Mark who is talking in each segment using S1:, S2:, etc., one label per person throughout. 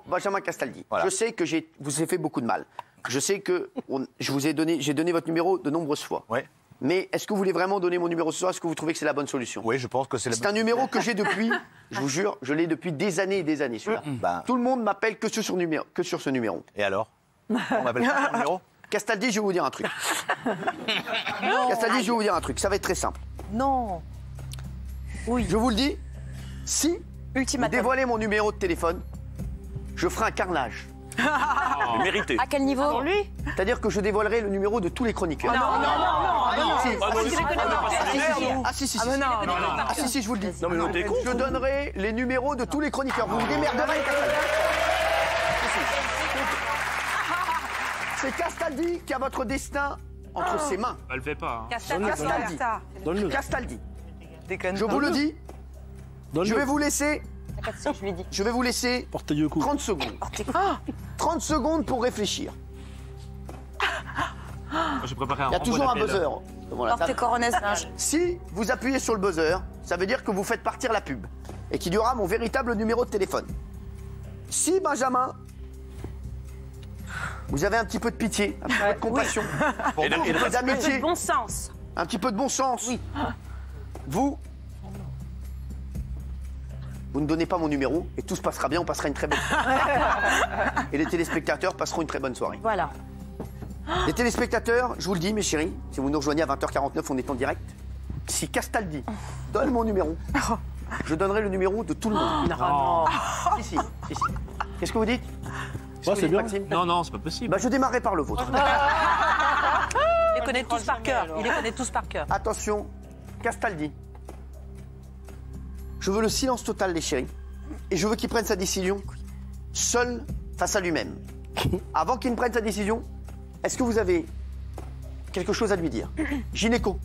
S1: Benjamin Castaldi,
S2: Voilà.
S1: je sais que vous ai fait beaucoup de mal. Je sais que j'ai donné votre numéro de nombreuses fois.
S2: Ouais.
S1: Mais est-ce que vous voulez vraiment donner mon numéro ce soir? Est-ce que vous trouvez que c'est la bonne solution?
S2: Oui, je pense que c'est la
S1: C'est un numéro que j'ai depuis, je vous jure, je l'ai depuis des années et des années, celui-là.
S2: Ben.
S1: Tout le monde m'appelle que sur ce numéro.
S2: Et alors? On m'appelle pas un numéro?
S1: Castaldi, je vais vous dire un truc. Castaldi, je vais vous dire un truc. Ça va être très simple.
S3: Non. Oui.
S1: Je vous le dis, si vous
S3: Ultimatum.
S1: dévoilez mon numéro de téléphone, je ferai un carnage.
S4: Mérité.
S3: À quel niveau? Pour lui?
S1: C'est-à-dire que je dévoilerai le numéro de tous les chroniqueurs.
S3: Non.
S1: Si.
S4: Ah,
S1: Si, si, je vous le dis.
S4: Non, mais non, t'es con.
S1: Je donnerai les numéros de tous les chroniqueurs. Vous vous démerderez, Castaldi. C'est Castaldi qui a votre destin entre ses mains.
S4: Elle le fait pas.
S1: Castaldi.
S5: Donne-le.
S1: Castaldi.
S3: Déconne.
S1: Je vous le dis, je vais vous laisser,
S3: Je lui dis.
S1: je vais vous laisser
S5: Portez le coup.
S1: 30 secondes. 30 secondes pour réfléchir.
S4: J'ai préparé un
S1: Il y a toujours un buzzer. devant la
S3: Porte
S1: table.
S3: coronesse.
S1: Si vous appuyez sur le buzzer, ça veut dire que vous faites partir la pub et qu'il y aura mon véritable numéro de téléphone. Si, Benjamin, vous avez un petit peu de pitié, un petit peu de compassion, un petit peu d'amitié,
S3: Bon sens.
S1: un petit peu de bon sens, vous ne donnez pas mon numéro et tout se passera bien, on passera une très bonne soirée. Et les téléspectateurs passeront une très bonne soirée.
S3: Voilà.
S1: Les téléspectateurs, je vous le dis, mes chéris, si vous nous rejoignez à 20h49, on est en direct. Si Castaldi donne mon numéro, je donnerai le numéro de tout le monde.
S3: Non.
S1: Si. Qu'est-ce que vous dites?
S5: Ouais, c'est bien.
S1: Maxime?
S4: Non, c'est pas possible.
S1: Bah, je démarrerai par le vôtre.
S3: Il les connaît tous par cœur. Il les connaît tous par cœur.
S1: Attention, Castaldi. Je veux le silence total, les chéris. Et je veux qu'il prenne sa décision seul face à lui-même. Avant qu'il ne prenne sa décision, est-ce que vous avez quelque chose à lui dire? Gynéco.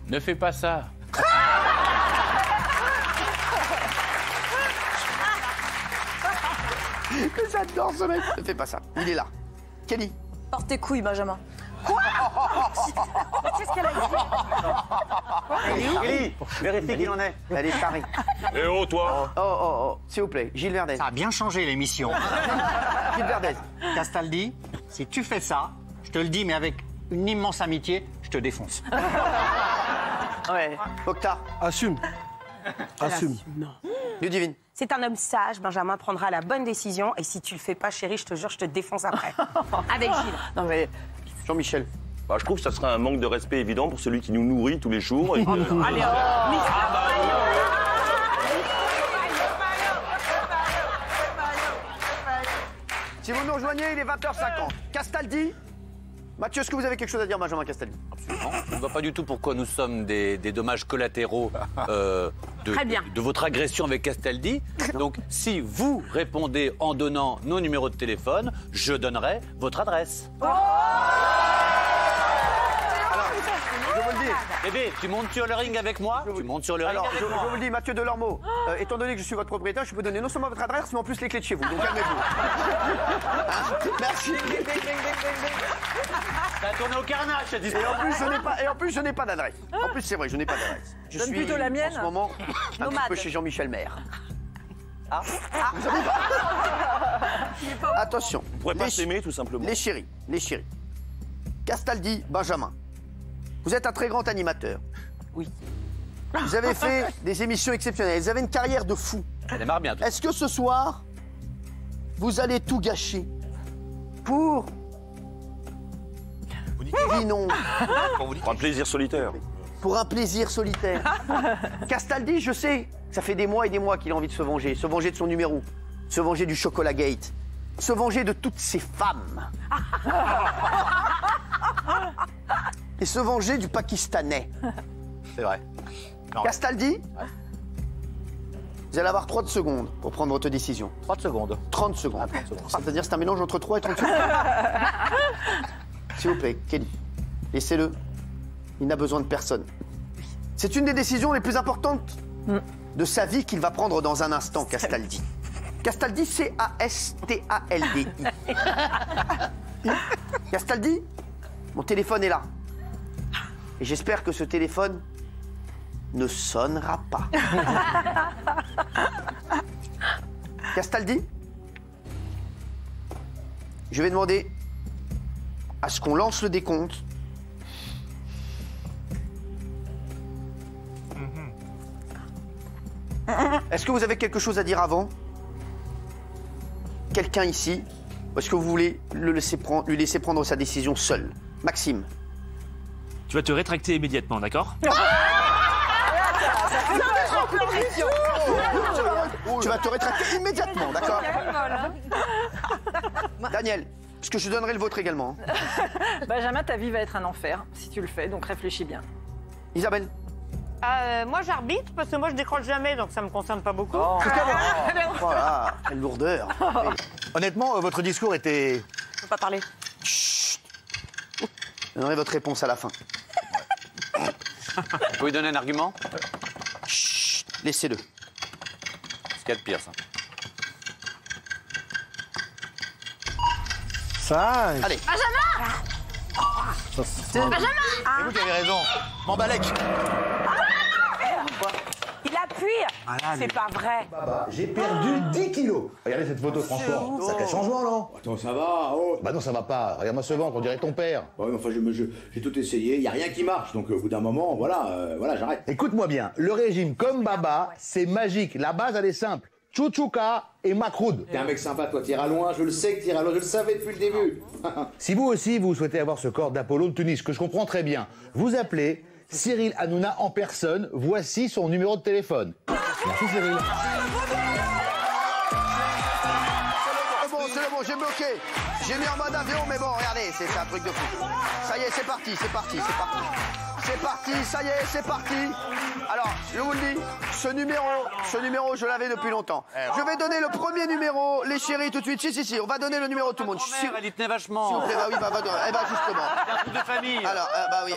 S6: Ne fais pas ça.
S1: J'adore ce mec. Ne fais pas ça. Il est là. Kelly.
S3: Porte tes couilles, Benjamin.
S1: Qu'est-ce qu'elle a dit? Kelly, vérifie qu'il en est. Elle est tarée.
S4: Eh oh, toi.
S1: Oh. S'il vous plaît, Gilles Verdez.
S7: Ça a bien changé l'émission.
S1: Gilles Verdez.
S7: Castaldi, si tu fais ça, je te le dis, mais avec une immense amitié, je te défonce.
S1: Ouais. Octa.
S5: Assume. Assume.
S1: Ludivine.
S8: C'est un homme sage, Benjamin prendra la bonne décision. Et si tu le fais pas, chérie, je te jure, je te défonce après. Avec Gilles.
S1: Non mais. Jean-Michel.
S4: Bah, je trouve que ça serait un manque de respect évident pour celui qui nous nourrit tous les jours. Et que-
S8: Allez,
S1: Si vous nous rejoignez, il est 20h50. Castaldi. Mathieu, est-ce que vous avez quelque chose à dire, Benjamin Castaldi?
S6: Absolument. Je ne vois pas du tout pourquoi nous sommes des dommages collatéraux
S8: Très bien.
S6: de votre agression avec Castaldi. Donc, si vous répondez en donnant nos numéros de téléphone, je donnerai votre adresse.
S1: Je vous le dis.
S6: Bébé, tu montes sur le ring avec moi? Tu montes sur le ring
S1: Alors,
S6: avec
S1: je
S6: moi.
S1: vous le dis, Mathieu Delormeau, étant donné que je suis votre propriétaire, je peux donner non seulement votre adresse, mais en plus les clés de chez vous. Donc calmez-vous. Merci.
S6: Ça a tourné au carnage, cette
S1: Et
S6: histoire.
S1: en plus, je n'ai pas d'adresse. En plus, c'est vrai, je n'ai pas d'adresse. Je
S3: Donne
S1: suis
S3: plutôt la mienne.
S1: en ce moment un petit peu chez Jean-Michel Maire. Vous savez pas. Attention.
S4: On pourrait pas
S1: Les
S4: s'aimer, tout simplement.
S1: Les chéris. Castaldi, Benjamin. Vous êtes un très grand animateur.
S3: Oui.
S1: Vous avez fait des émissions exceptionnelles. Vous avez une carrière de fou.
S6: Elle démarre bien.
S1: Est-ce que ce soir, vous allez tout gâcher pour... Dis non.
S4: Pour un plaisir solitaire.
S1: Pour un plaisir solitaire. Castaldi, je sais, ça fait des mois et des mois qu'il a envie de se venger de son numéro, se venger du Chocolat Gate, se venger de toutes ces femmes. Et se venger du Pakistanais.
S2: C'est vrai. Non,
S1: Castaldi, vous allez avoir 30 secondes pour prendre votre décision.
S2: 30 secondes.
S1: 30 secondes. C'est-à-dire c'est un mélange entre 3 et 30 secondes. S'il vous plaît, Kelly, laissez-le. Il n'a besoin de personne. C'est une des décisions les plus importantes de sa vie qu'il va prendre dans un instant, Castaldi. Castaldi, C-A-S-T-A-L-D-I. Castaldi, mon téléphone est là. Et j'espère que ce téléphone ne sonnera pas. Castaldi, Je vais demander à ce qu'on lance le décompte. Est-ce que vous avez quelque chose à dire avant? Quelqu'un ici? Ou est-ce que vous voulez lui laisser prendre sa décision seul? Maxime.
S9: Tu vas te rétracter immédiatement, d'accord?
S1: Tu vas te rétracter immédiatement, d'accord? Daniel, est-ce que je donnerai le vôtre également?
S3: Benjamin, ta vie va être un enfer si tu le fais, donc réfléchis bien.
S1: Isabelle?
S10: Moi, j'arbitre parce que moi, je décroche jamais, donc ça me concerne pas beaucoup.
S1: Voilà, quelle lourdeur.
S2: Honnêtement, votre discours était...
S8: Je peux pas parler.
S1: Chut. Je donnerai votre réponse à la fin.
S6: Vous pouvez donner un argument?
S1: Chut. Laissez-le.
S6: C'est ce qu'il y a de pire, ça.
S5: Ça.
S1: Allez.
S2: C'est vous qui avez raison. M'embalek.
S8: Il appuie. C'est pas vrai.
S11: J'ai perdu 10 kilos. Regardez cette photo, franchement. Sacré changement, non?
S12: Attends, ça va, oh.
S11: Bah non, ça va pas. Regarde-moi ce ventre, on dirait ton père.
S12: Ouais, mais enfin, j'ai tout essayé, y a rien qui marche, donc au bout d'un moment, voilà, j'arrête.
S11: Écoute-moi bien, le régime comme Baba, c'est magique. La base, elle est simple. Chouchouka et Macroud.
S12: T'es un mec sympa, toi, t'iras loin, je le sais que t'iras loin, je le savais depuis le début.
S11: Si vous aussi, vous souhaitez avoir ce corps d'Apollon de Tunis, que je comprends très bien, vous appelez Cyril Hanouna en personne. Voici son numéro de téléphone. Merci Cyril.
S1: C'est bon, j'ai bloqué. J'ai mis en mode avion, mais bon, regardez, c'est un truc de fou. Ça y est, c'est parti. C'est parti, ça y est, c'est parti. Alors, je vous le dis, ce numéro, je l'avais depuis longtemps. Je vais donner le premier numéro, les chéris, tout de suite. Si, on va donner le numéro à tout le monde.
S6: Elle y tenait vachement.
S1: S'il vous plaît, bah oui, justement.
S6: C'est un truc de famille.
S1: Alors, bah oui.